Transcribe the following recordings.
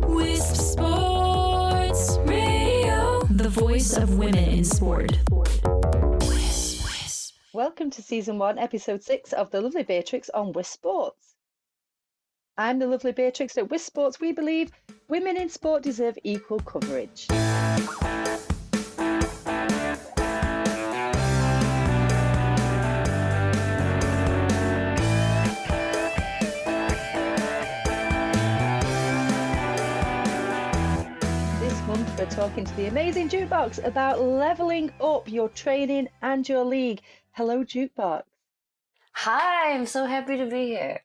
Wisp Sports Radio, the voice of women in sport. Welcome to Season 1, Episode 6 of the Lovely Biertrix on Wisp Sports. I'm the Lovely Biertrix. At Wisp Sports, we believe women in sport deserve equal coverage. We're talking to the amazing Juke Boxx about leveling up your training and your league. Hello, Juke Boxx. Hi, I'm so happy to be here.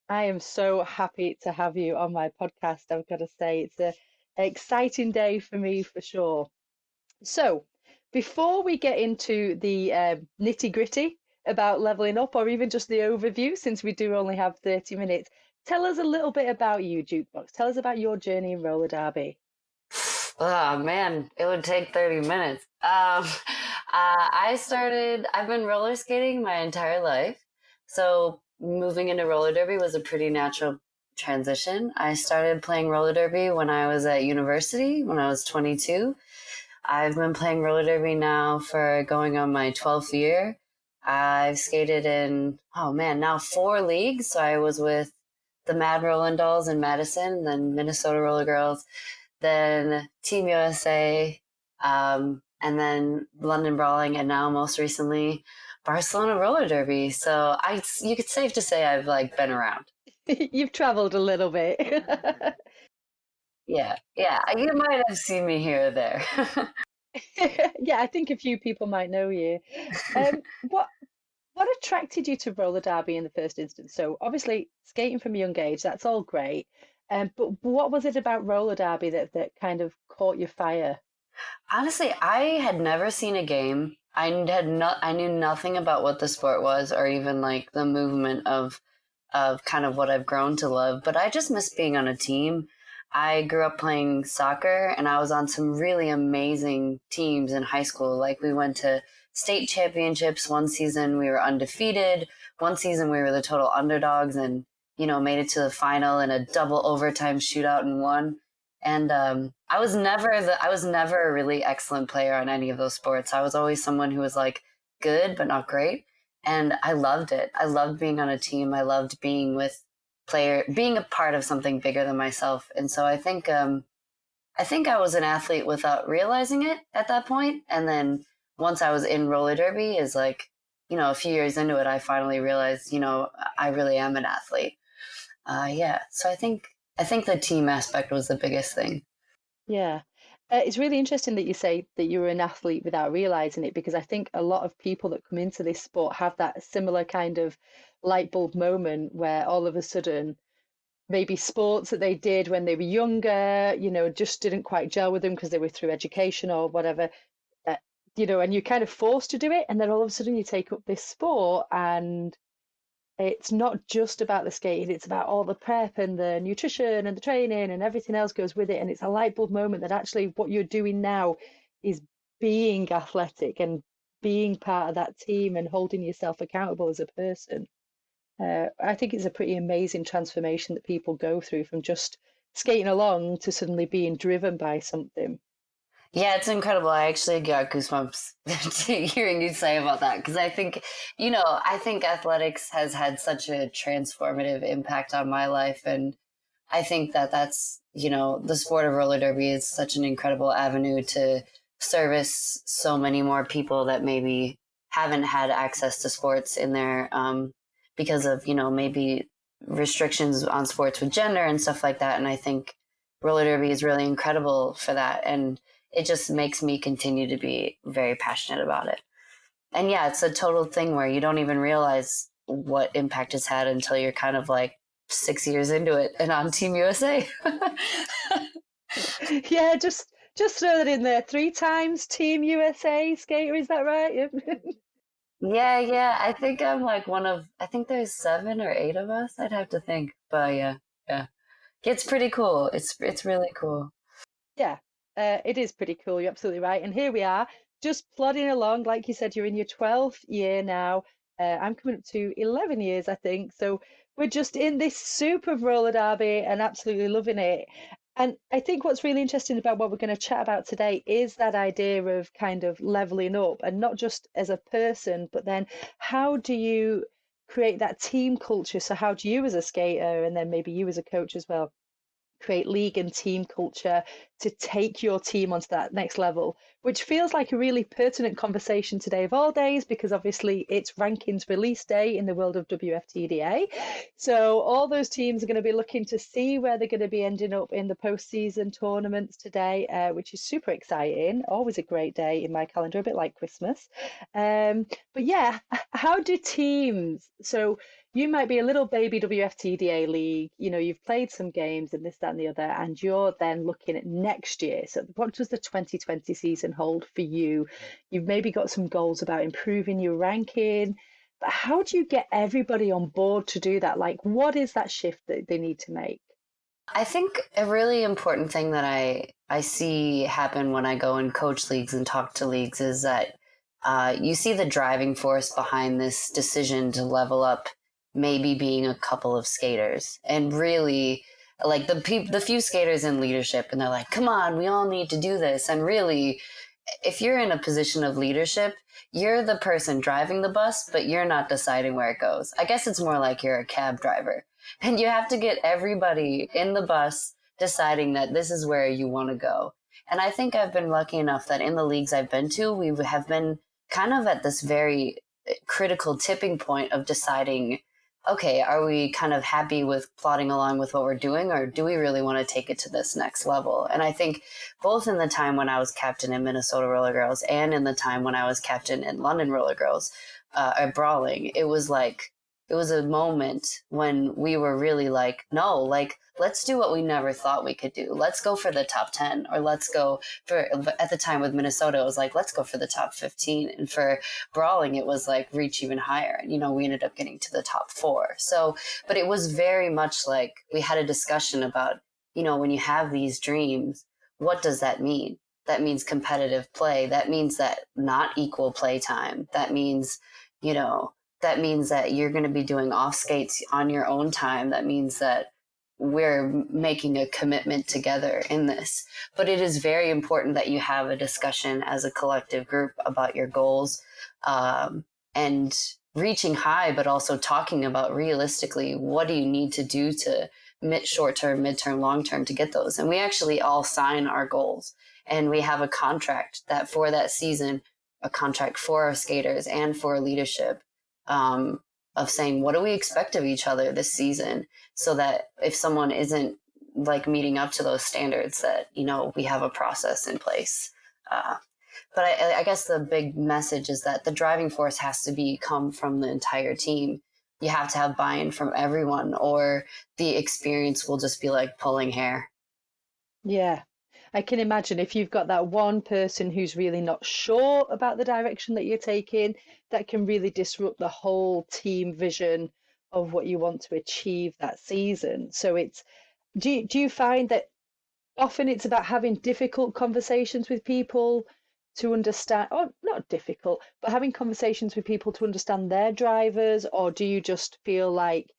I am so happy to have you on my podcast. I've got to say, it's an exciting day for me for sure. So, before we get into the nitty gritty about leveling up, or even just the overview, since we do only have 30 minutes, tell us a little bit about you, Juke Boxx. Tell us about your journey in roller derby. Oh man, it would take 30 minutes. I've been roller skating my entire life. So moving into roller derby was a pretty natural transition. I started playing roller derby when I was at university, when I was 22. I've been playing roller derby now for going on my 12th year. I've skated in, now 4 leagues. So I was with the MadRollin Dolls in Madison, then Minnesota Rollergirls, then Team USA, and then London Brawling, and now most recently Barcelona Roller Derby. So you could safe to say I've been around. You've traveled a little bit. Yeah, you might have seen me here or there. Yeah, I think a few people might know you. What attracted you to roller derby in the first instance? So obviously skating from a young age, that's all great. But what was it about roller derby that kind of caught your fire? Honestly, I had never seen a game. I knew nothing about what the sport was, or even the movement of kind of what I've grown to love. But I just miss being on a team. I grew up playing soccer, and I was on some really amazing teams in high school. We went to state championships. One season we were undefeated. One season we were the total underdogs, and made it to the final in a double overtime shootout and won. And I was never a really excellent player on any of those sports. I was always someone who was good but not great, and I loved it. I loved being on a team. I loved being being a part of something bigger than myself. And so I think I was an athlete without realizing it at that point. And then once I was in roller derby, a few years into it, I finally realized, I really am an athlete. So I think the team aspect was the biggest thing. Yeah. It's really interesting that you say that you were an athlete without realizing it, because I think a lot of people that come into this sport have that similar kind of light bulb moment where all of a sudden maybe sports that they did when they were younger, just didn't quite gel with them because they were through education or whatever, and you're kind of forced to do it. And then all of a sudden you take up this sport, and it's not just about the skating, it's about all the prep and the nutrition and the training and everything else goes with it. And it's a light bulb moment that actually what you're doing now is being athletic and being part of that team and holding yourself accountable as a person. I think it's a pretty amazing transformation that people go through from just skating along to suddenly being driven by something. Yeah, it's incredible. I actually got goosebumps hearing you say about that, because I think, I think athletics has had such a transformative impact on my life. And I think that's, the sport of roller derby is such an incredible avenue to service so many more people that maybe haven't had access to sports in their, because of, maybe restrictions on sports with gender and stuff like that. And I think roller derby is really incredible for that. And it just makes me continue to be very passionate about it. And yeah, it's a total thing where you don't even realize what impact it's had until you're kind of 6 years into it and on Team USA. Yeah, just throw that in there. 3 times Team USA skater, is that right? Yeah. I think I'm I think there's 7 or 8 of us. I'd have to think. But yeah. It's pretty cool. It's really cool. Yeah. It is pretty cool. You're absolutely right. And here we are, just plodding along. Like you said, you're in your 12th year now. I'm coming up to 11 years, I think. So we're just in this soup of roller derby and absolutely loving it. And I think what's really interesting about what we're going to chat about today is that idea of kind of leveling up, and not just as a person, but then how do you create that team culture? So how do you as a skater, and then maybe you as a coach as well, create league and team culture to take your team onto that next level, which feels like a really pertinent conversation today of all days, because obviously it's rankings release day in the world of WFTDA. So all those teams are going to be looking to see where they're going to be ending up in the postseason tournaments today, which is super exciting. Always a great day in my calendar, a bit like Christmas. But yeah, how do teams, so you might be a little baby WFTDA league, you know, you've played some games and this, that, and the other, and you're then looking at next year. So what does the 2020 season hold for you? You've maybe got some goals about improving your ranking, but how do you get everybody on board to do that? Like, what is that shift that they need to make? I think a really important thing that I see happen when I go and coach leagues and talk to leagues is that you see the driving force behind this decision to level up maybe being a couple of skaters, and really like the few skaters in leadership, and they're like, come on, we all need to do this. And really, if you're in a position of leadership, you're the person driving the bus, but you're not deciding where it goes. I guess it's more like you're a cab driver, and you have to get everybody in the bus deciding that this is where you want to go. And I think I've been lucky enough that in the leagues I've been to, we have been kind of at this very critical tipping point of deciding, okay, are we kind of happy with plodding along with what we're doing, or do we really want to take it to this next level? And I think both in the time when I was captain in Minnesota Rollergirls and in the time when I was captain in London Rollergirls, at Brawling, it was a moment when we were really like, no, like, let's do what we never thought we could do. Let's go for the top 10, or let's go for, at the time with Minnesota, it was like, let's go for the top 15. And for Brawling, it was like, reach even higher. And, you know, we ended up getting to the top 4. So, but it was very much like we had a discussion about, you know, when you have these dreams, what does that mean? That means competitive play. That means that not equal play time. That means, you know, that means that you're going to be doing off skates on your own time. That means that we're making a commitment together in this. But it is very important that you have a discussion as a collective group about your goals, and reaching high, but also talking about realistically, what do you need to do to short-term, mid-term, long-term to get those? And we actually all sign our goals, and we have a contract that for that season, a contract for our skaters and for leadership, of saying, what do we expect of each other this season? So that if someone isn't like meeting up to those standards, that, you know, we have a process in place. But I guess the big message is that the driving force has to come from the entire team. You have to have buy-in from everyone, or the experience will just be like pulling hair. Yeah. I can imagine if you've got that one person who's really not sure about the direction that you're taking, that can really disrupt the whole team vision of what you want to achieve that season. So do you find that often it's about having difficult conversations with people to understand, or not difficult, but having conversations with people to understand their drivers? Or do you just feel like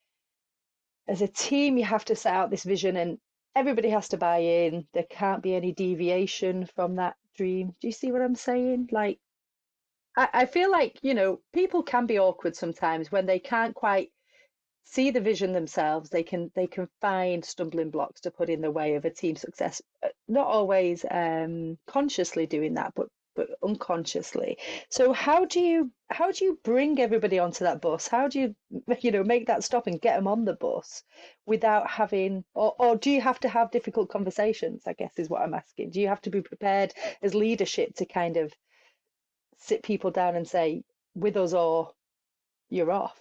as a team you have to set out this vision and everybody has to buy in? There can't be any deviation from that dream. Do you see what I'm saying? Like, I feel like, you know, people can be awkward sometimes when they can't quite see the vision themselves. They can find stumbling blocks to put in the way of a team success. Not always consciously doing that, but unconsciously. So how do you bring everybody onto that bus? How do you make that stop and get them on the bus without having, or do you have to have difficult conversations, I guess is what I'm asking. Do you have to be prepared as leadership to kind of sit people down and say, with us or you're off?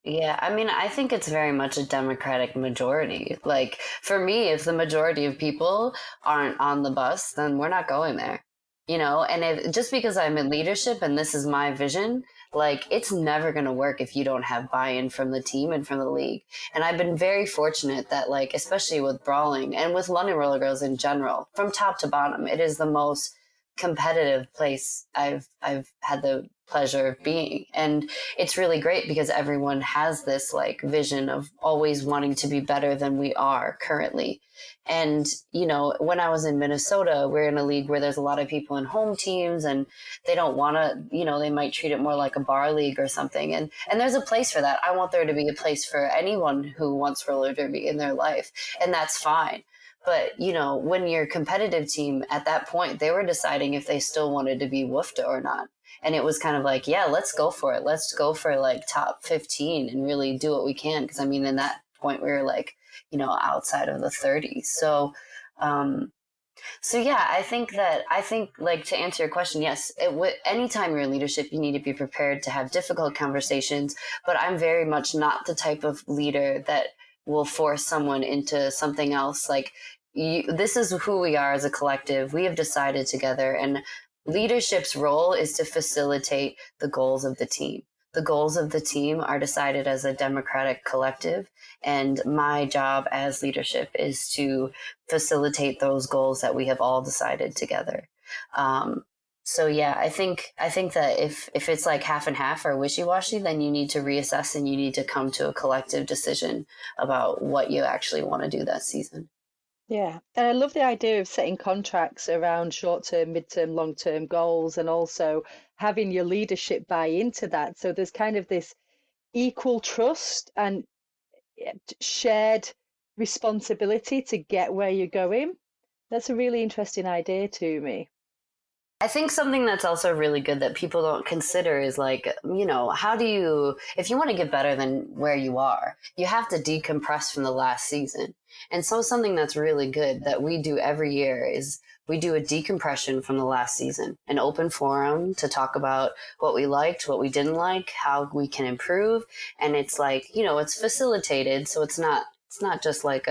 Yeah, I mean, I think it's very much a democratic majority. Like, for me, if the majority of people aren't on the bus, then we're not going there. You know, and just because I'm in leadership and this is my vision, like, it's never going to work if you don't have buy-in from the team and from the league. And I've been very fortunate that, like, especially with Brawling and with London Roller Girls in general, from top to bottom, it is the most competitive place I've had the pleasure of being. And it's really great because everyone has this like vision of always wanting to be better than we are currently. And, you know, when I was in Minnesota, we're in a league where there's a lot of people in home teams and they don't want to, you know, they might treat it more like a bar league or something. And there's a place for that. I want there to be a place for anyone who wants roller derby in their life. And that's fine. But, you know, when your competitive team at that point, they were deciding if they still wanted to be WUFTA or not. And it was kind of like, yeah, let's go for it. Let's go for like top 15 and really do what we can. Because I mean, in that point, we were like, you know, outside of the 30s. So yeah, I think like to answer your question, yes, anytime you're in leadership, you need to be prepared to have difficult conversations. But I'm very much not the type of leader that will force someone into something else. Like, this is who we are as a collective. We have decided together, and leadership's role is to facilitate the goals of the team. The goals of the team are decided as a democratic collective, and my job as leadership is to facilitate those goals that we have all decided together. So yeah, I think that if it's like half and half or wishy-washy, then you need to reassess and you need to come to a collective decision about what you actually want to do that season. Yeah, and I love the idea of setting contracts around short-term, mid-term, long-term goals, and also having your leadership buy into that. So there's kind of this equal trust and shared responsibility to get where you're going. That's a really interesting idea to me. I think something that's also really good that people don't consider is like, you know, if you want to get better than where you are, you have to decompress from the last season. And so something that's really good that we do every year is we do a decompression from the last season, an open forum to talk about what we liked, what we didn't like, how we can improve. And it's like, you know, it's facilitated. So it's not just like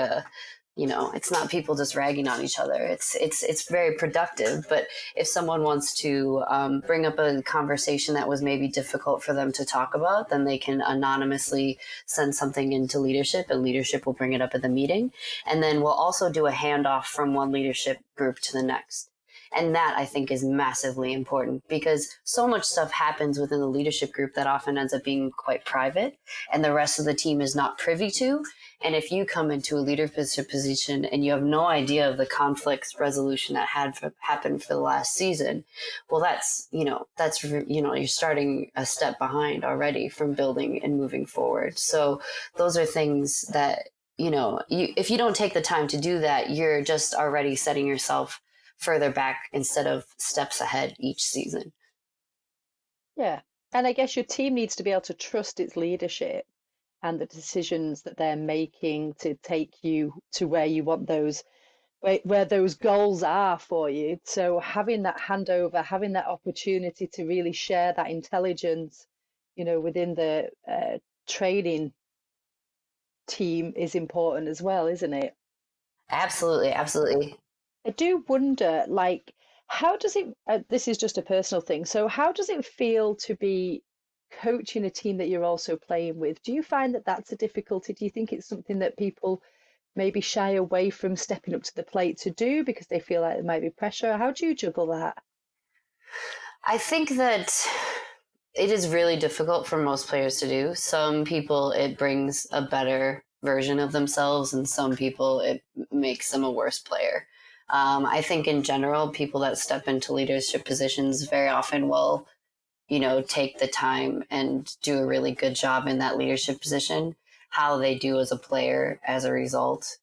it's not people just ragging on each other. It's very productive. But if someone wants to bring up a conversation that was maybe difficult for them to talk about, then they can anonymously send something into leadership, and leadership will bring it up at the meeting. And then we'll also do a handoff from one leadership group to the next. And that, I think, is massively important because so much stuff happens within the leadership group that often ends up being quite private and the rest of the team is not privy to. And if you come into a leadership position and you have no idea of the conflicts resolution that happened for the last season, well, you're starting a step behind already from building and moving forward. So those are things that, you know, if you don't take the time to do that, you're just already setting yourself further back instead of steps ahead each season. Yeah. And I guess your team needs to be able to trust its leadership and the decisions that they're making to take you to where you want those, where those goals are for you. So having that handover, having that opportunity to really share that intelligence, you know, within the training team is important as well, isn't it? Absolutely, absolutely. I do wonder, like, how does it, this is just a personal thing, so how does it feel to be coaching a team that you're also playing with? Do you find that that's a difficulty? Do you think it's something that people maybe shy away from stepping up to the plate to do because they feel like there might be pressure? How do you juggle that? I think that it is really difficult for most players to do. Some people, it brings a better version of themselves, and some people, it makes them a worse player. I think in general, people that step into leadership positions very often will, you know, take the time and do a really good job in that leadership position. How they do as a player as a result,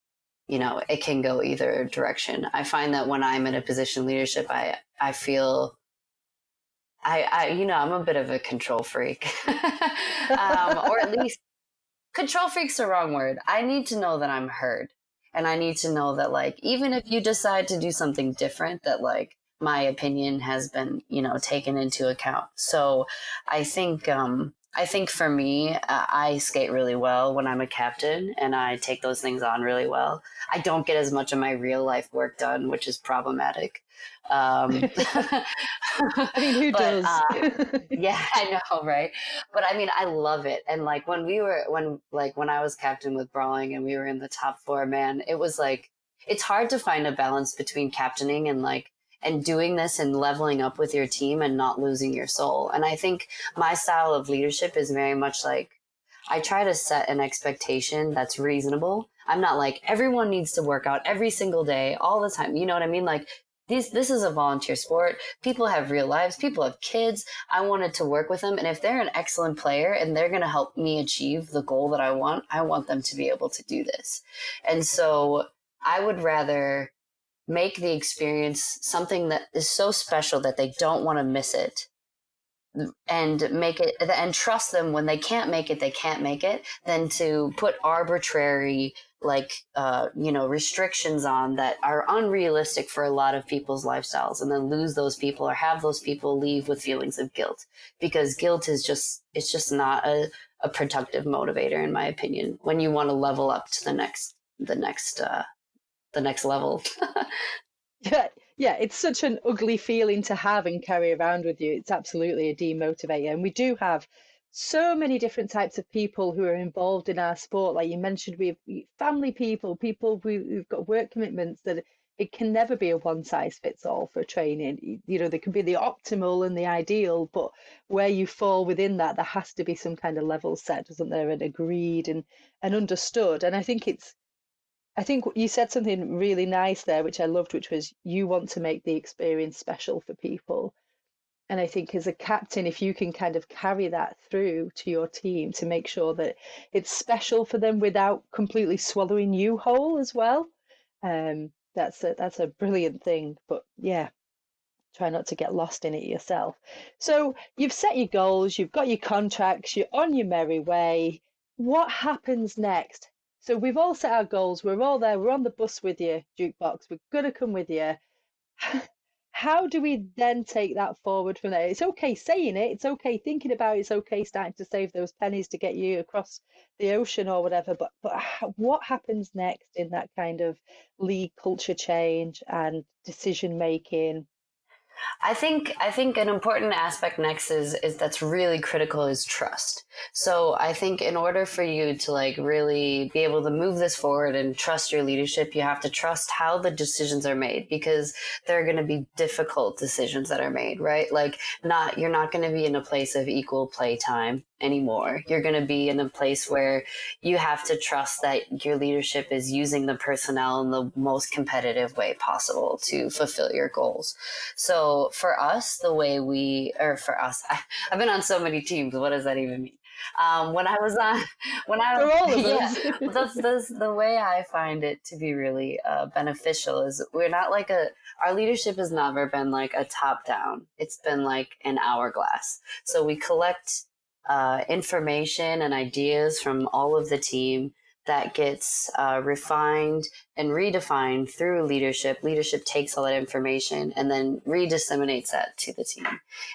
you know, it can go either direction. I find that when I'm in a position of leadership, I feel I'm a bit of a control freak, or at least control freak's the wrong word. I need to know that I'm heard. And I need to know that, like, even if you decide to do something different, that, like, my opinion has been, you know, taken into account. So I think for me, I skate really well when I'm a captain, and I take those things on really well. I don't get as much of my real life work done, which is problematic. I mean, who does? Yeah, I know, right? But I mean, I love it. And like when I was captain with Brawling and we were in the top four, man, it was like, it's hard to find a balance between captaining and and doing this and leveling up with your team and not losing your soul. And I think my style of leadership is very much like, I try to set an expectation that's reasonable. I'm not like, everyone needs to work out every single day, all the time. You know what I mean? Like, this is a volunteer sport. People have real lives. People have kids. I wanted to work with them. And if they're an excellent player and they're going to help me achieve the goal that I want them to be able to do this. And so I would rather make the experience something that is so special that they don't want to miss it, and make it, and trust them when they can't make it, than to put arbitrary, restrictions on that are unrealistic for a lot of people's lifestyles, and then lose those people or have those people leave with feelings of guilt, because guilt is just not a productive motivator, in my opinion, when you want to level up to the next level. Yeah, it's such an ugly feeling to have and carry around with you. It's absolutely a demotivator. And we do have so many different types of people who are involved in our sport. Like you mentioned, we have family people who've got work commitments, that it can never be a one size fits all for training. There can be the optimal and the ideal, but where you fall within that, there has to be some kind of level set, doesn't there, and agreed and understood. And I think you said something really nice there, which I loved, which was you want to make the experience special for people. And I think as a captain, if you can kind of carry that through to your team to make sure that it's special for them without completely swallowing you whole as well, that's a brilliant thing. But yeah, try not to get lost in it yourself. So you've set your goals, you've got your contracts, you're on your merry way. What happens next? So we've all set our goals. We're all there. We're on the bus with you, Juke Boxx. We're going to come with you. How do we then take that forward from there? It's okay saying it. It's okay thinking about it. It's okay starting to save those pennies to get you across the ocean or whatever. But what happens next in that kind of league culture change and decision making? I think an important aspect next is that's really critical is trust. So I think in order for you to really be able to move this forward and trust your leadership, you have to trust how the decisions are made, because there are going to be difficult decisions that are made, right? You're not going to be in a place of equal play time anymore. You're going to be in a place where you have to trust that your leadership is using the personnel in the most competitive way possible to fulfill your goals. So for us, I've been on so many teams. What does that even mean? For all of us. That's the way I find it to be really beneficial is we're not our leadership has never been like a top down. It's been like an hourglass. So we collect information and ideas from all of the team that gets refined and redefined through leadership. Leadership takes all that information and then redisseminates that to the team.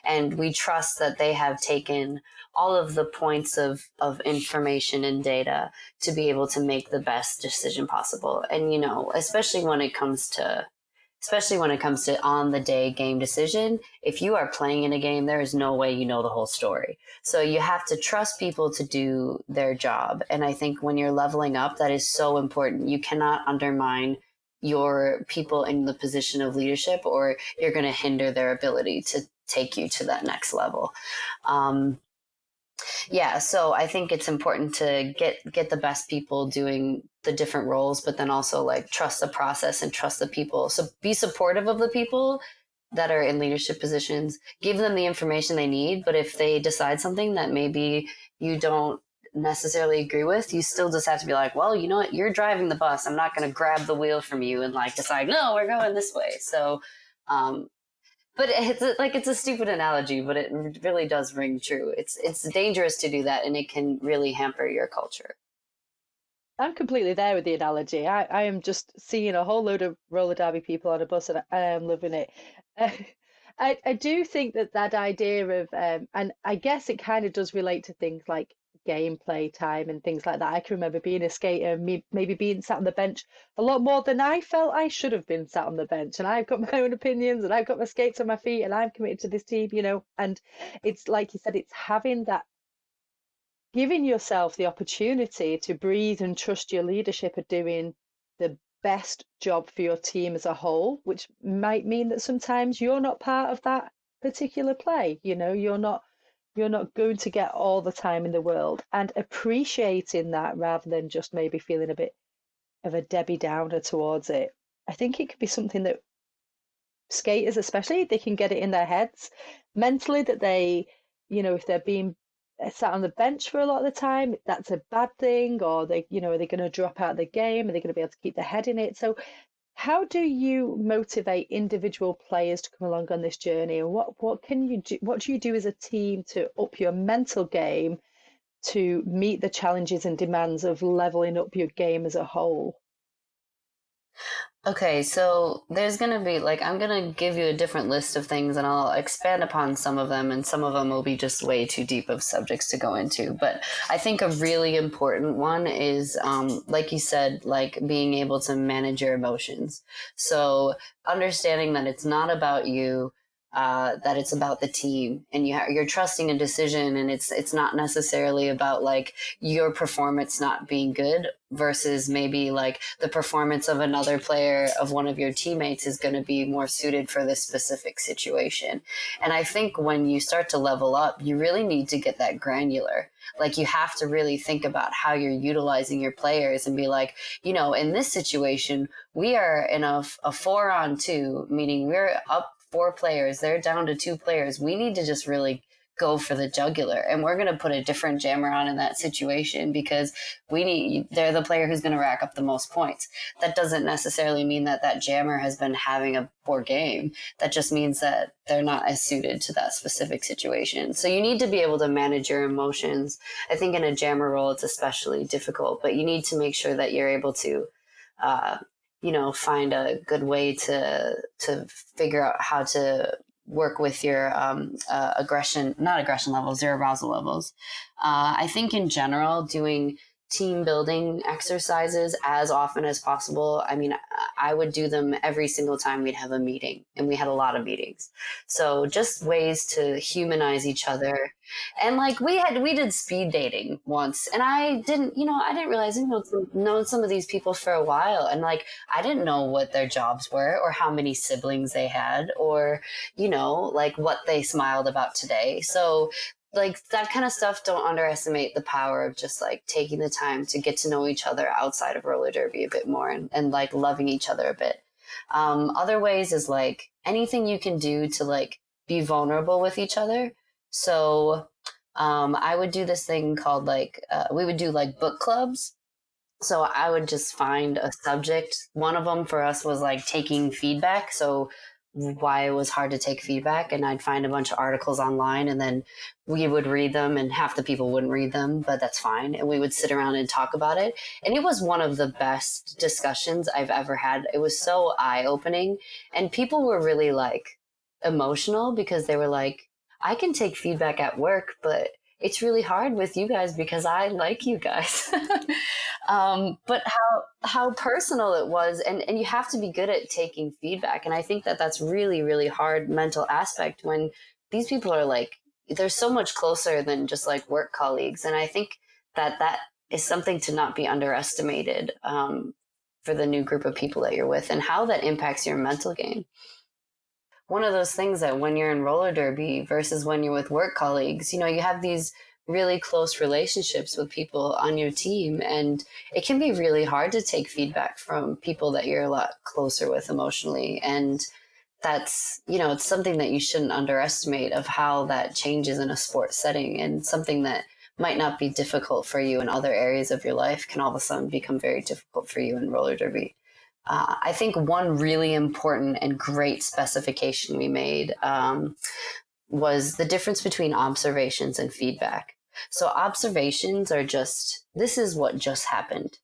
And we trust that they have taken all of the points of information and data to be able to make the best decision possible. And, especially when it comes to on the day game decision, if you are playing in a game, there is no way you know the whole story. So you have to trust people to do their job. And I think when you're leveling up, that is so important. You cannot undermine your people in the position of leadership, or you're going to hinder their ability to take you to that next level. So I think it's important to get the best people doing the different roles, but then also trust the process and trust the people. So be supportive of the people that are in leadership positions, give them the information they need. But if they decide something that maybe you don't necessarily agree with, you still just have to be like, well, you know what, you're driving the bus. I'm not going to grab the wheel from you and decide, no, we're going this way. So, but it's a stupid analogy, but it really does ring true. It's dangerous to do that, and it can really hamper your culture. I'm completely there with the analogy. I am just seeing a whole load of roller derby people on a bus, and I am loving it. I do think that idea of, and I guess it kind of does relate to things like gameplay time and things like that. I can remember being a skater, maybe being sat on the bench a lot more than I felt I should have been sat on the bench. And I've got my own opinions, and I've got my skates on my feet, and I'm committed to this team, And it's like you said, it's having that, giving yourself the opportunity to breathe and trust your leadership are doing the best job for your team as a whole, which might mean that sometimes you're not part of that particular play. You're not going to get all the time in the world, and appreciating that rather than just maybe feeling a bit of a Debbie Downer towards it. I think it could be something that skaters, especially, they can get it in their heads mentally that they, if they're being sat on the bench for a lot of the time, that's a bad thing, or they, are they going to drop out of the game? Are they going to be able to keep their head in it? So how do you motivate individual players to come along on this journey? And what can you do? What do you do as a team to up your mental game to meet the challenges and demands of leveling up your game as a whole? Okay, so there's going to be, I'm going to give you a different list of things and I'll expand upon some of them, and some of them will be just way too deep of subjects to go into. But I think a really important one is, like you said, being able to manage your emotions. So understanding that it's not about you, that it's about the team, and you're trusting a decision, and it's not necessarily about your performance not being good versus maybe the performance of another player of one of your teammates is going to be more suited for this specific situation. And I think when you start to level up, you really need to get that granular. You have to really think about how you're utilizing your players and be in this situation, we are in a 4-on-2, meaning we're up 4 players, they're down to 2 players. We need to just really go for the jugular, and we're going to put a different jammer on in that situation because they're the player who's going to rack up the most points. That doesn't necessarily mean that jammer has been having a poor game. That just means that they're not as suited to that specific situation. So you need to be able to manage your emotions. I think in a jammer role, it's especially difficult, but you need to make sure that you're able to find a good way to figure out how to work with your not aggression levels, your arousal levels. I think in general, doing team building exercises as often as possible. I mean, I would do them every single time we'd have a meeting, and we had a lot of meetings. So just ways to humanize each other. And we did speed dating once, and I didn't realize known some of these people for a while, and I didn't know what their jobs were or how many siblings they had or what they smiled about today. So that kind of stuff, don't underestimate the power of just taking the time to get to know each other outside of roller derby a bit more, and loving each other a bit. Other ways is anything you can do to be vulnerable with each other. So I would do this thing called we would do book clubs. So I would just find a subject. One of them for us was taking feedback. So why it was hard to take feedback, and I'd find a bunch of articles online, and then we would read them, and half the people wouldn't read them, but that's fine. And we would sit around and talk about it. And it was one of the best discussions I've ever had. It was so eye-opening, and people were really emotional because they were I can take feedback at work, but it's really hard with you guys because I like you guys. But how personal it was, and you have to be good at taking feedback. And I think that's really, really hard mental aspect when these people are they're so much closer than just work colleagues. And I think that is something to not be underestimated for the new group of people that you're with, and how that impacts your mental game. One of those things that when you're in roller derby versus when you're with work colleagues, you have these really close relationships with people on your team, and it can be really hard to take feedback from people that you're a lot closer with emotionally. And that's, it's something that you shouldn't underestimate of how that changes in a sports setting, and something that might not be difficult for you in other areas of your life can all of a sudden become very difficult for you in roller derby. I think one really important and great specification we made was the difference between observations and feedback. So observations are just, this is what just happened.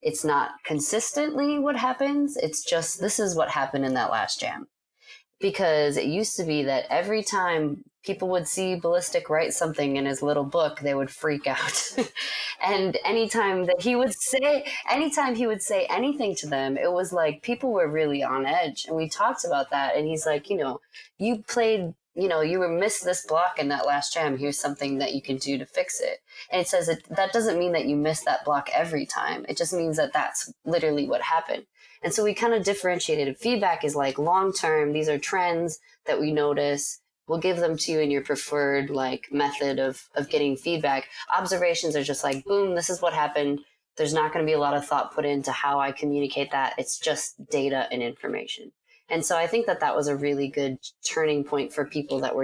It's not consistently what happens. It's just, this is what happened in that last jam. Because it used to be that every time people would see Ballistic write something in his little book, they would freak out. And anytime he would say anything to them, it was people were really on edge. And we talked about that. And he's you played you missed this block in that last jam. Here's something that you can do to fix it. And it says that doesn't mean that you miss that block every time. It just means that that's literally what happened. And so we kind of differentiated. Feedback is like long-term. These are trends that we notice. We'll give them to you in your preferred like method of getting feedback. Observations are just like, boom, this is what happened. There's not going to be a lot of thought put into how I communicate that. It's just data and information. And so I think that was a really good turning point for people that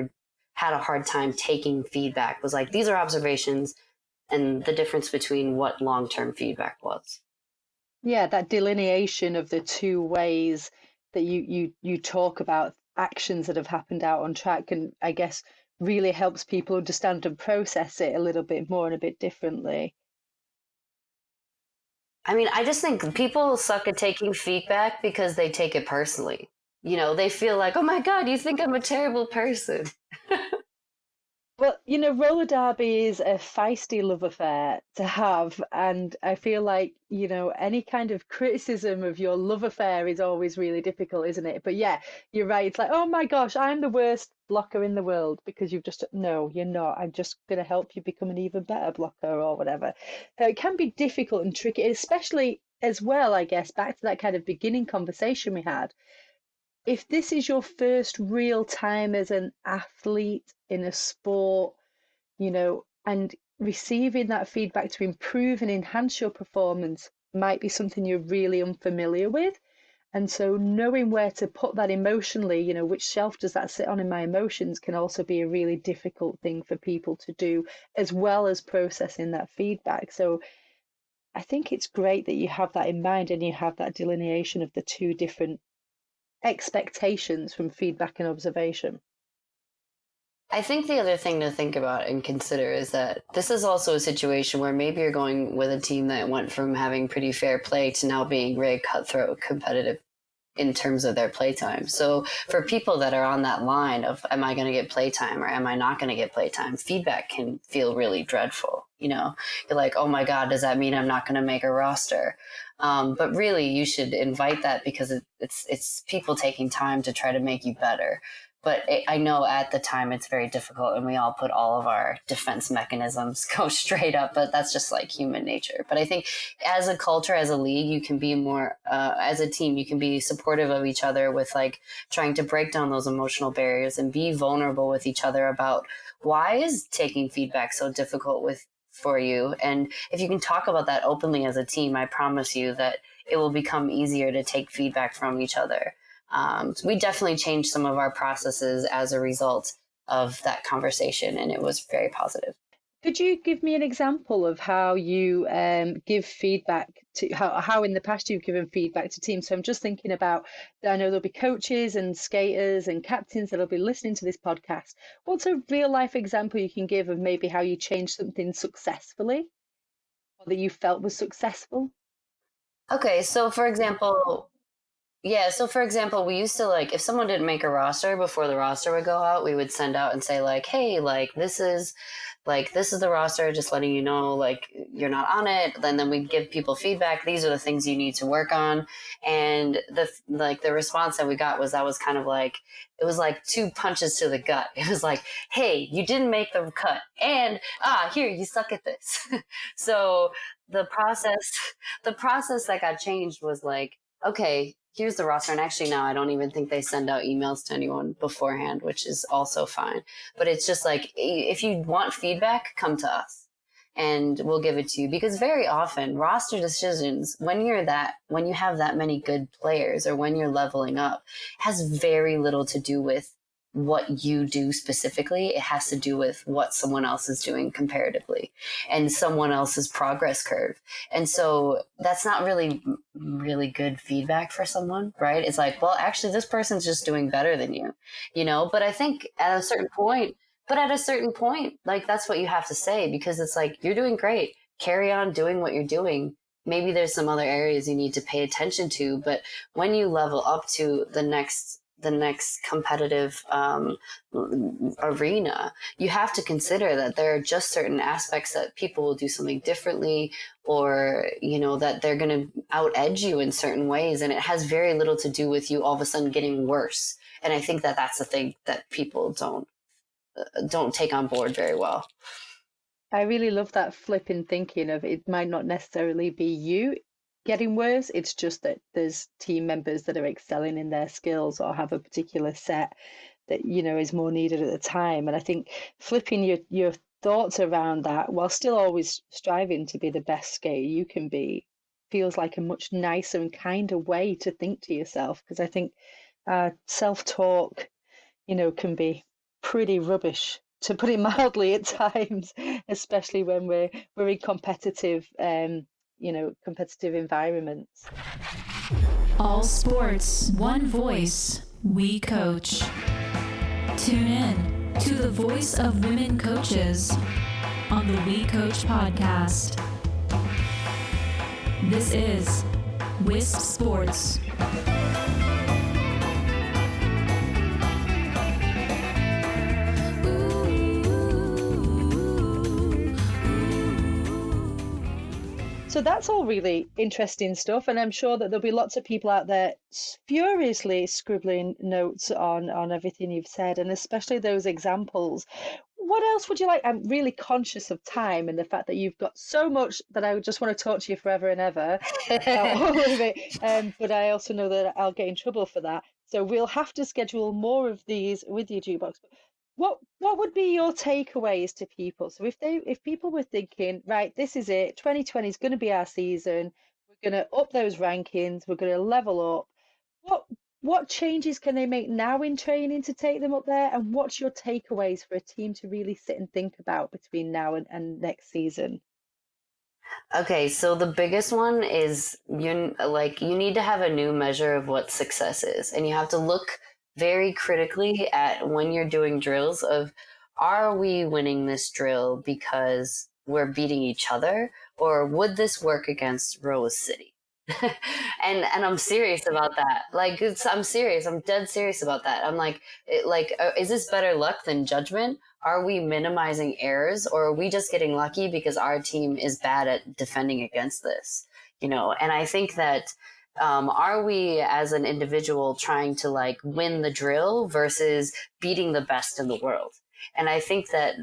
had a hard time taking feedback, was like, these are observations, and the difference between what long-term feedback was. Yeah, that delineation of the two ways that you talk about actions that have happened out on track, and I guess really helps people understand and process it a little bit more and a bit differently. I mean, I just think people suck at taking feedback because they take it personally. They feel like, oh my God, you think I'm a terrible person. Well, roller derby is a feisty love affair to have. And I feel like, any kind of criticism of your love affair is always really difficult, isn't it? But yeah, you're right. It's like, oh my gosh, I'm the worst blocker in the world because no, you're not. I'm just going to help you become an even better blocker or whatever. It can be difficult and tricky, especially as well, I guess, back to that kind of beginning conversation we had. If this is your first real time as an athlete in a sport, and receiving that feedback to improve and enhance your performance might be something you're really unfamiliar with. And so knowing where to put that emotionally, which shelf does that sit on in my emotions, can also be a really difficult thing for people to do, as well as processing that feedback. So I think it's great that you have that in mind and you have that delineation of the two different expectations from feedback and observation. I think the other thing to think about and consider is that this is also a situation where maybe you're going with a team that went from having pretty fair play to now being very cutthroat competitive in terms of their playtime. So for people that are on that line of, am I going to get playtime or am I not going to get playtime? Feedback can feel really dreadful. You're like, oh my God, does that mean I'm not going to make a roster? But really you should invite that because it's people taking time to try to make you better. But I know at the time it's very difficult and we all put all of our defense mechanisms go straight up, but that's just like human nature. But I think as a culture, as a league, you can be more, as a team, you can be supportive of each other with like trying to break down those emotional barriers and be vulnerable with each other about why is taking feedback so difficult for you. And if you can talk about that openly as a team, I promise you that it will become easier to take feedback from each other. We definitely changed some of our processes as a result of that conversation, and it was very positive. Could you give me an example of how you give feedback to how in the past you've given feedback to teams? So I'm just thinking about, I know there'll be coaches and skaters and captains that'll be listening to this podcast. What's a real life example you can give of maybe how you changed something successfully or that you felt was successful? Okay, so for example, we used to like, if someone didn't make a roster before the roster would go out, we would send out and say like, hey, this is the roster, just letting you know, like, you're not on it. Then we'd give people feedback. These are the things you need to work on. And the response that we got was kind of like, it was like 2 punches to the gut. It was like, hey, you didn't make the cut. And, here, you suck at this. So the process that got changed was like, okay, here's the roster. And actually now I don't even think they send out emails to anyone beforehand, which is also fine. But it's just like, if you want feedback, come to us and we'll give it to you. Because very often roster decisions, when you have that many good players or when you're leveling up, has very little to do with what you do specifically. It has to do with what someone else is doing comparatively and someone else's progress curve. And so that's not really good feedback for someone, right? It's like, well, actually this person's just doing better than you, but I think at a certain point, like that's what you have to say, because it's like, you're doing great. Carry on doing what you're doing. Maybe there's some other areas you need to pay attention to, but when you level up to the next competitive arena, you have to consider that there are just certain aspects that people will do something differently, or that they're going to out edge you in certain ways, and it has very little to do with you all of a sudden getting worse. And I think that that's the thing that people don't take on board very well. I really love that flipping thinking of it might not necessarily be you getting worse, it's just that there's team members that are excelling in their skills or have a particular set that, you know, is more needed at the time. And I think flipping your thoughts around that while still always striving to be the best skater you can be feels like a much nicer and kinder way to think to yourself. Because I think self-talk, you know, can be pretty rubbish, to put it mildly, at times, especially when we're in competitive, you know, competitive environments. All sports, one voice, we coach. Tune in to the voice of women coaches on the We Coach podcast. This is Wisp Sports. So that's all really interesting stuff, and I'm sure that there'll be lots of people out there furiously scribbling notes on everything you've said, and especially those examples. What else would you like? I'm really conscious of time and the fact that you've got so much that I just want to talk to you forever and ever about all of it, but I also know that I'll get in trouble for that. So we'll have to schedule more of these with you, Juke Boxx. What would be your takeaways to people? So if people were thinking, right, this is it, 2020 is going to be our season, we're going to up those rankings, we're going to level up. What changes can they make now in training to take them up there? And what's your takeaways for a team to really sit and think about between now and next season? Okay, so the biggest one is you need to have a new measure of what success is, and you have to look very critically at when you're doing drills of, are we winning this drill because we're beating each other, or would this work against Rose City? and I'm serious about that. I'm serious. I'm dead serious about that. I'm is this better luck than judgment? Are we minimizing errors, or are we just getting lucky because our team is bad at defending against this? You know, and I think that are we as an individual trying to win the drill versus beating the best in the world? And I think that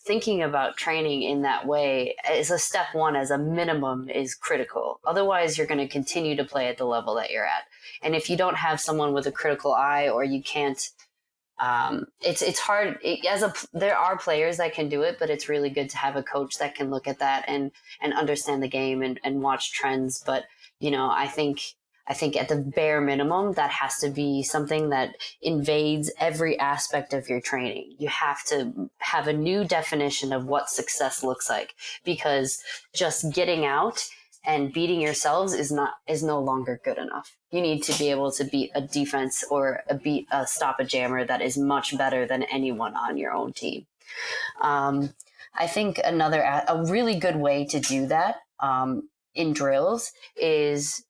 thinking about training in that way is a step one, as a minimum, is critical. Otherwise, you're going to continue to play at the level that you're at. And if you don't have someone with a critical eye, or you can't, it's hard. There are players that can do it, but it's really good to have a coach that can look at that and understand the game and watch trends. But you know, I think at the bare minimum, that has to be something that invades every aspect of your training. You have to have a new definition of what success looks like, because just getting out and beating yourselves is no longer good enough. You need to be able to beat a defense or stop a jammer that is much better than anyone on your own team. I think a really good way to do that, in drills, is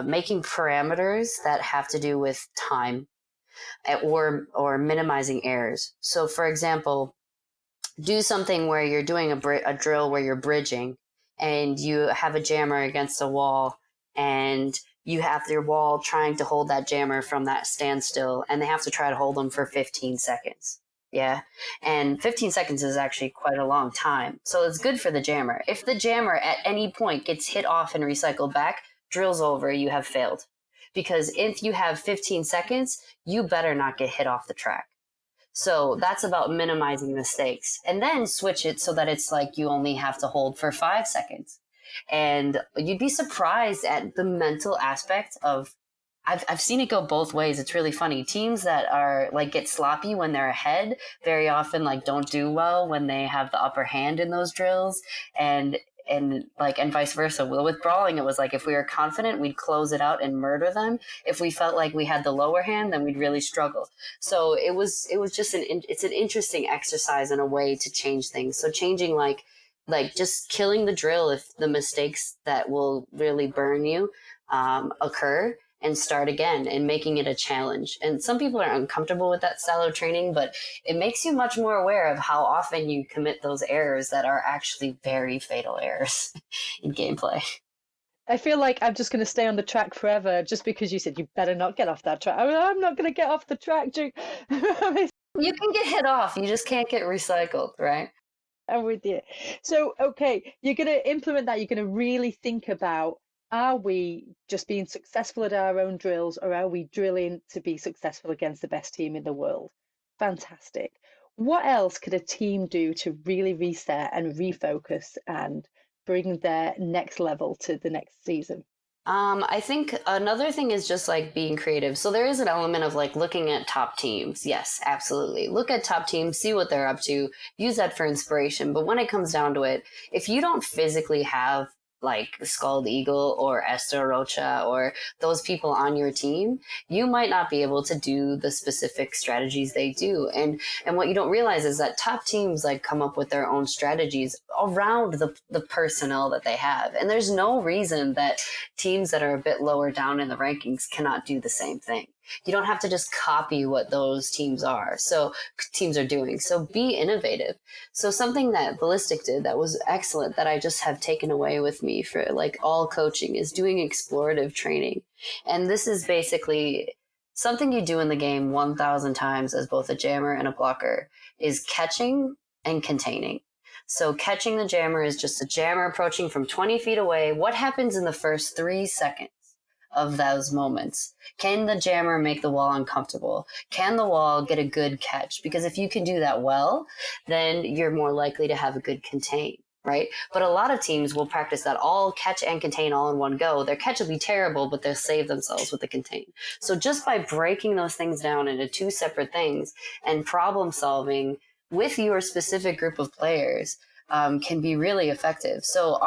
making parameters that have to do with time or minimizing errors. So, for example, do something where you're doing a drill where you're bridging, and you have a jammer against a wall, and you have your wall trying to hold that jammer from that standstill, and they have to try to hold them for 15 seconds. Yeah. And 15 seconds is actually quite a long time. So it's good for the jammer. If the jammer at any point gets hit off and recycled back, drill's over, you have failed. Because if you have 15 seconds, you better not get hit off the track. So that's about minimizing mistakes. And then switch it so that it's like you only have to hold for 5 seconds. And you'd be surprised at the mental aspect of, I've seen it go both ways. It's really funny. Teams that are get sloppy when they're ahead very often don't do well when they have the upper hand in those drills, and vice versa. Well, with brawling, it was if we were confident, we'd close it out and murder them. If we felt like we had the lower hand, then we'd really struggle. So it was just it's an interesting exercise and a way to change things. So changing just killing the drill if the mistakes that will really burn you occur, and start again, and making it a challenge. And some people are uncomfortable with that style of training, but it makes you much more aware of how often you commit those errors that are actually very fatal errors in gameplay. I feel like I'm just going to stay on the track forever just because you said you better not get off that track. I'm not going to get off the track, Duke. You can get hit off, you just can't get recycled, right? I'm with you. So, okay, you're going to implement that. You're going to really think about, are we just being successful at our own drills, or are we drilling to be successful against the best team in the world? Fantastic. What else could a team do to really reset and refocus and bring their next level to the next season? I think another thing is just like being creative. So there is an element of like looking at top teams. Yes, absolutely. Look at top teams, see what they're up to, use that for inspiration. But when it comes down to it, if you don't physically have like Scald Eagle or Esther Rocha or those people on your team, you might not be able to do the specific strategies they do. And what you don't realize is that top teams like come up with their own strategies around the personnel that they have. And there's no reason that teams that are a bit lower down in the rankings cannot do the same thing. You don't have to just copy what those teams are doing. So be innovative. So something that Ballistic did that was excellent that I just have taken away with me for like all coaching is doing explorative training. And this is basically something you do in the game 1,000 times as both a jammer and a blocker is catching and containing. So catching the jammer is just a jammer approaching from 20 feet away. What happens in the first 3 seconds of those moments? Can the jammer make the wall uncomfortable? Can the wall get a good catch? Because if you can do that well, then you're more likely to have a good contain, right? But a lot of teams will practice that all catch and contain all in one go. Their catch will be terrible, but they'll save themselves with the contain. So just by breaking those things down into 2 separate things and problem solving with your specific group of players, can be really effective. So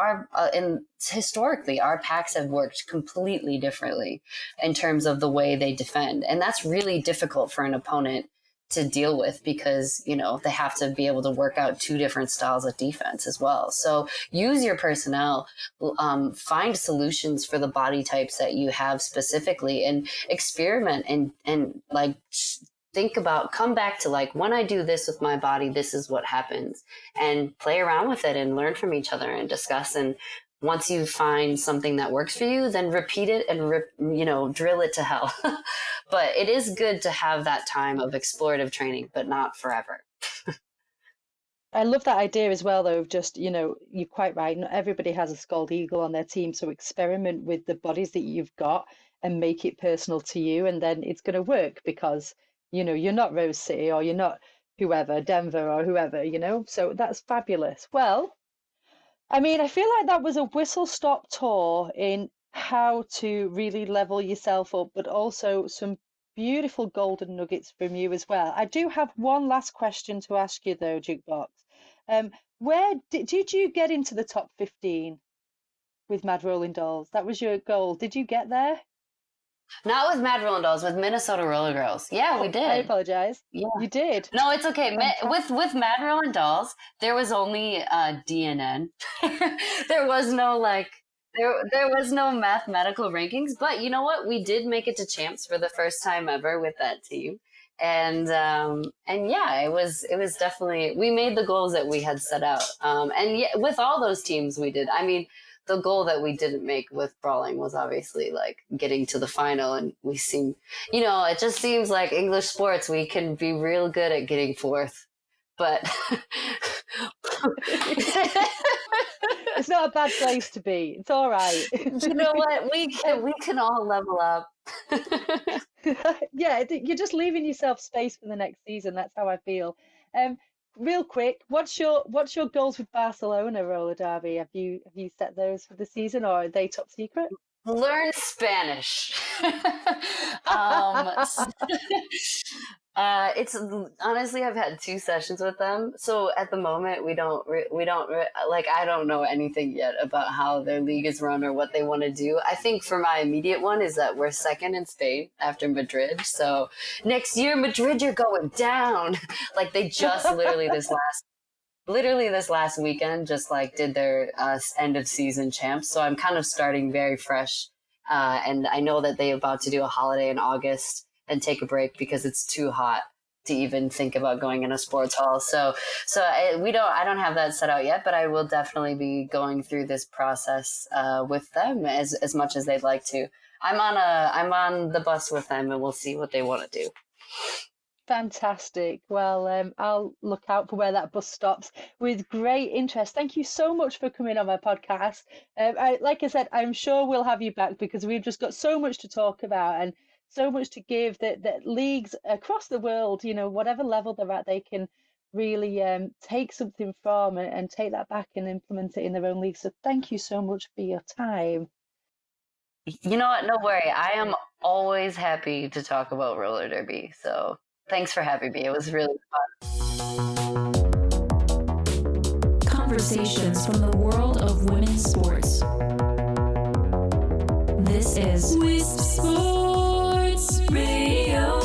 historically, our packs have worked completely differently in terms of the way they defend. And that's really difficult for an opponent to deal with because, you know, they have to be able to work out 2 different styles of defense as well. So use your personnel, find solutions for the body types that you have specifically and experiment and like come back to like, when I do this with my body, this is what happens, and play around with it and learn from each other and discuss. And once you find something that works for you, then repeat it and, drill it to hell. But it is good to have that time of explorative training, but not forever. I love that idea as well, though, of just, you're quite right. Not everybody has a Scald Eagle on their team. So experiment with the bodies that you've got and make it personal to you. And then it's going to work because you're not Rose City or you're not whoever, Denver or whoever, so that's fabulous. Well, I mean, I feel like that was a whistle-stop tour in how to really level yourself up, but also some beautiful golden nuggets from you as well. I do have one last question to ask you though, Juke Boxx. Where did you get into the top 15 with MadRollin Dolls? That was your goal. Did you get there? Not with MadRollin Dolls, with Minnesota Rollergirls. Yeah, we did. I apologize. Yeah. You did. No, it's okay. With MadRollin Dolls, there was only DNN. There was no there was no mathematical rankings, but you know what? We did make it to champs for the first time ever with that team. And yeah, it was definitely, we made the goals that we had set out. And yeah, with all those teams we did. I mean, the goal that we didn't make with brawling was obviously like getting to the final, and we seem, it just seems like English sports, we can be real good at getting fourth, but it's not a bad place to be. It's all right. You know what? We can all level up. Yeah, you're just leaving yourself space for the next season. That's how I feel. Real quick, what's your goals with Barcelona Roller Derby? Have you set those for the season, or are they top secret? Learn Spanish. It's honestly, I've had 2 sessions with them, so at the moment we don't I don't know anything yet about how their league is run or what they want to do. I think for my immediate one is that we're second in Spain after Madrid, so next year Madrid, you're going down. Like they just literally this last weekend just like did their end of season champs, so I'm kind of starting very fresh, and I know that they're about to do a holiday in August and take a break because it's too hot to even think about going in a sports hall. I don't have that set out yet, but I will definitely be going through this process with them as much as they'd like to. I'm on the bus with them, and we'll see what they want to do. Fantastic. Well, I'll look out for where that bus stops with great interest. Thank you so much for coming on my podcast. Like I said, I'm sure we'll have you back because we've just got so much to talk about and so much to give that leagues across the world, whatever level they're at, they can really take something from and take that back and implement it in their own league. So thank you so much for your time. You know what? No worry. I am always happy to talk about roller derby. So thanks for having me. It was really fun. Conversations from the world of women's sports. This is Wisp Sports Radio.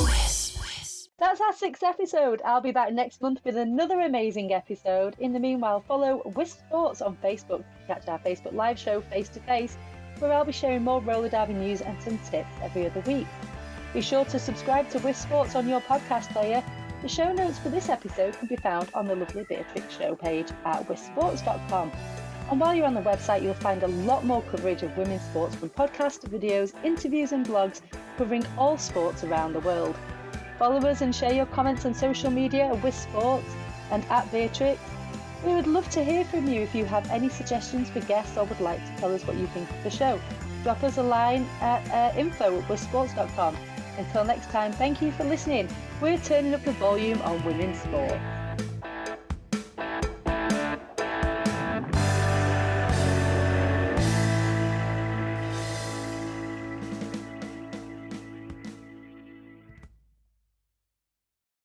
That's our 6th episode. I'll be back next month with another amazing episode. In the meanwhile, follow Wisp Sports on Facebook to catch our Facebook live show Face to Face, where I'll be sharing more roller derby news and some tips every other week. Be sure to subscribe to Wisp Sports on your podcast player. The show notes for this episode can be found on the Lovely Biertrix show page at wispsports.com. And while you're on the website, you'll find a lot more coverage of women's sports from podcasts, videos, interviews and blogs covering all sports around the world. Follow us and share your comments on social media at Wisp Sports and at Biertrix. We would love to hear from you if you have any suggestions for guests or would like to tell us what you think of the show. Drop us a line at info@wispsports.com. Until next time, thank you for listening. We're turning up the volume on women's sport.